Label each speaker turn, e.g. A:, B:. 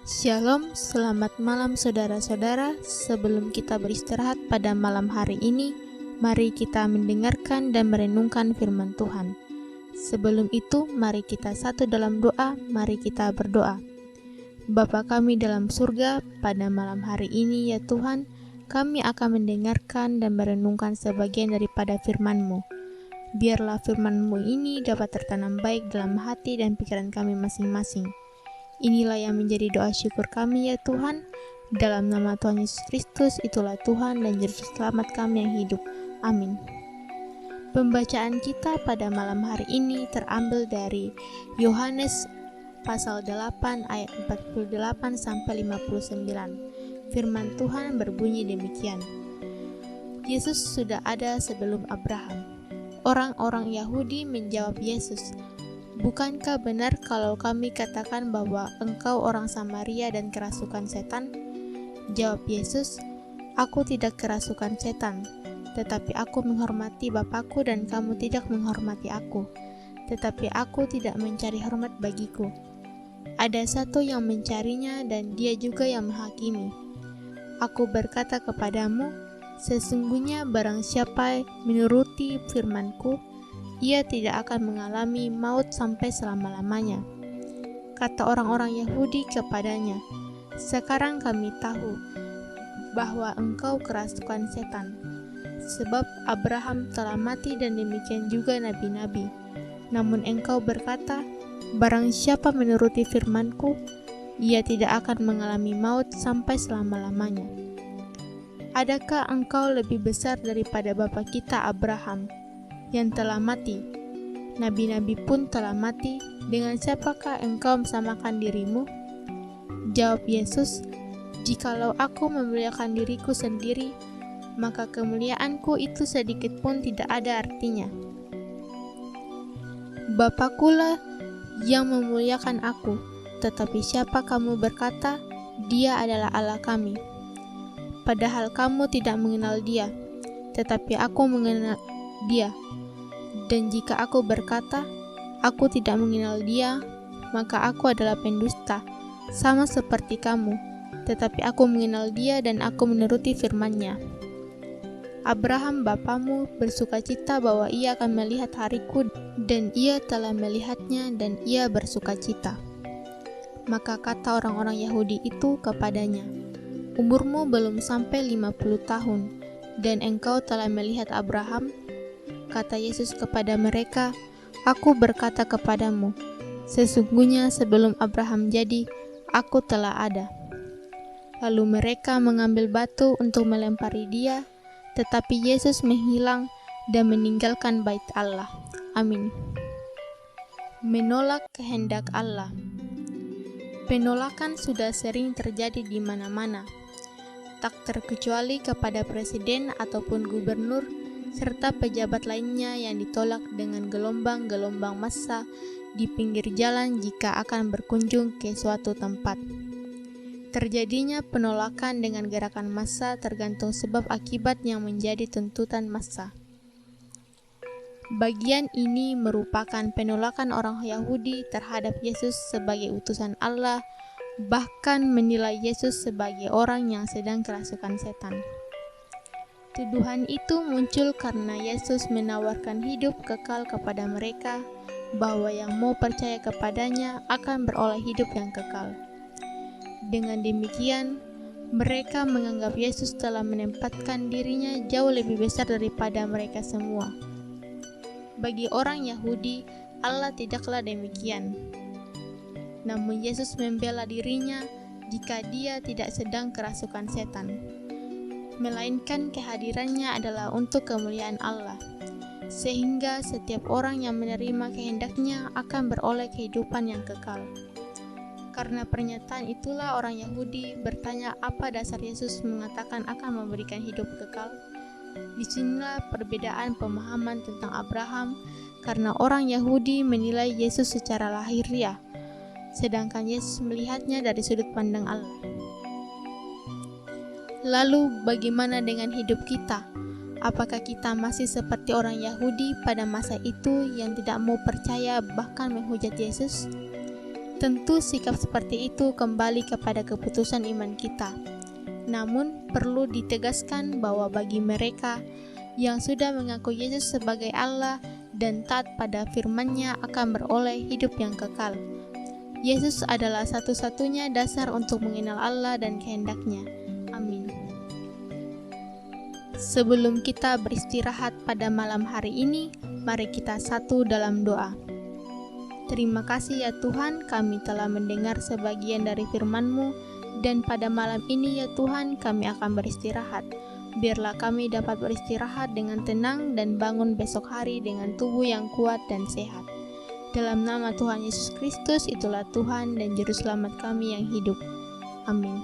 A: Shalom, selamat malam saudara-saudara. Sebelum kita beristirahat pada malam hari ini, mari kita mendengarkan dan merenungkan firman Tuhan. Sebelum itu, mari kita satu dalam doa, mari kita berdoa. Bapa kami dalam surga, pada malam hari ini ya Tuhan, kami akan mendengarkan dan merenungkan sebagian daripada firman-Mu. Biarlah firman-Mu ini dapat tertanam baik dalam hati dan pikiran kami masing-masing. Inilah yang menjadi doa syukur kami ya Tuhan. Dalam nama Tuhan Yesus Kristus, itulah Tuhan dan Juru Selamat kami yang hidup. Amin. Pembacaan kita pada malam hari ini terambil dari Yohanes pasal 8 ayat 48 sampai 59. Firman Tuhan berbunyi demikian. Yesus sudah ada sebelum Abraham. Orang-orang Yahudi menjawab Yesus, "Bukankah benar kalau kami katakan bahwa engkau orang Samaria dan kerasukan setan?" Jawab Yesus, "Aku tidak kerasukan setan, tetapi aku menghormati Bapakku dan kamu tidak menghormati aku. Tetapi aku tidak mencari hormat bagiku. Ada satu yang mencarinya dan dia juga yang menghakimi. Aku berkata kepadamu, sesungguhnya barang siapa menuruti firman-Ku, ia tidak akan mengalami maut sampai selama-lamanya." Kata orang-orang Yahudi kepadanya, "Sekarang kami tahu bahwa engkau kerasukan setan, sebab Abraham telah mati dan demikian juga nabi-nabi. Namun engkau berkata, barang siapa menuruti firman-Ku, ia tidak akan mengalami maut sampai selama-lamanya. Adakah engkau lebih besar daripada bapa kita Abraham yang telah mati? Nabi-nabi pun telah mati, dengan siapakah engkau samakan dirimu?" Jawab Yesus, "Jikalau aku memuliakan diriku sendiri, maka kemuliaanku itu sedikit pun tidak ada artinya. Bapa-Kulah yang memuliakan aku, tetapi siapa kamu berkata, dia adalah Allah kami? Padahal kamu tidak mengenal dia, tetapi aku mengenal dia. Dan jika aku berkata, aku tidak mengenal dia, maka aku adalah pendusta, sama seperti kamu. Tetapi aku mengenal dia dan aku menuruti firman-Nya. Abraham bapamu bersukacita bahwa ia akan melihat hariku, dan ia telah melihatnya dan ia bersukacita." Maka kata orang-orang Yahudi itu kepadanya, "Umurmu belum sampai 50 tahun, dan engkau telah melihat Abraham?" Kata Yesus kepada mereka, "Aku berkata kepadamu, sesungguhnya sebelum Abraham jadi, aku telah ada." Lalu mereka mengambil batu untuk melempari dia, tetapi Yesus menghilang dan meninggalkan bait Allah. Amin. Menolak kehendak Allah. Penolakan sudah sering terjadi di mana-mana, tak terkecuali kepada presiden ataupun gubernur, serta pejabat lainnya yang ditolak dengan gelombang-gelombang massa di pinggir jalan jika akan berkunjung ke suatu tempat. Terjadinya penolakan dengan gerakan massa tergantung sebab akibat yang menjadi tuntutan massa. Bagian ini merupakan penolakan orang Yahudi terhadap Yesus sebagai utusan Allah, bahkan menilai Yesus sebagai orang yang sedang kerasukan setan. Tuduhan itu muncul karena Yesus menawarkan hidup kekal kepada mereka, bahwa yang mau percaya kepadanya akan beroleh hidup yang kekal. Dengan demikian, mereka menganggap Yesus telah menempatkan dirinya jauh lebih besar daripada mereka semua. Bagi orang Yahudi, Allah tidaklah demikian. Namun Yesus membela dirinya jika dia tidak sedang kerasukan setan, melainkan kehadirannya adalah untuk kemuliaan Allah, sehingga setiap orang yang menerima kehendak-Nya akan beroleh kehidupan yang kekal. Karena pernyataan itulah orang Yahudi bertanya apa dasar Yesus mengatakan akan memberikan hidup kekal. Disinilah perbedaan pemahaman tentang Abraham, karena orang Yahudi menilai Yesus secara lahiriah, sedangkan Yesus melihatnya dari sudut pandang Allah. Lalu bagaimana dengan hidup kita? Apakah kita masih seperti orang Yahudi pada masa itu yang tidak mau percaya bahkan menghujat Yesus? Tentu sikap seperti itu kembali kepada keputusan iman kita. Namun, perlu ditegaskan bahwa bagi mereka yang sudah mengaku Yesus sebagai Allah dan taat pada firman-Nya akan beroleh hidup yang kekal. Yesus adalah satu-satunya dasar untuk mengenal Allah dan kehendak-Nya. Amin. Sebelum kita beristirahat pada malam hari ini, mari kita satu dalam doa. Terima kasih ya Tuhan, kami telah mendengar sebagian dari firman-Mu, dan pada malam ini ya Tuhan, kami akan beristirahat. Biarlah kami dapat beristirahat dengan tenang dan bangun besok hari dengan tubuh yang kuat dan sehat. Dalam nama Tuhan Yesus Kristus, itulah Tuhan dan Juru Selamat kami yang hidup. Amin.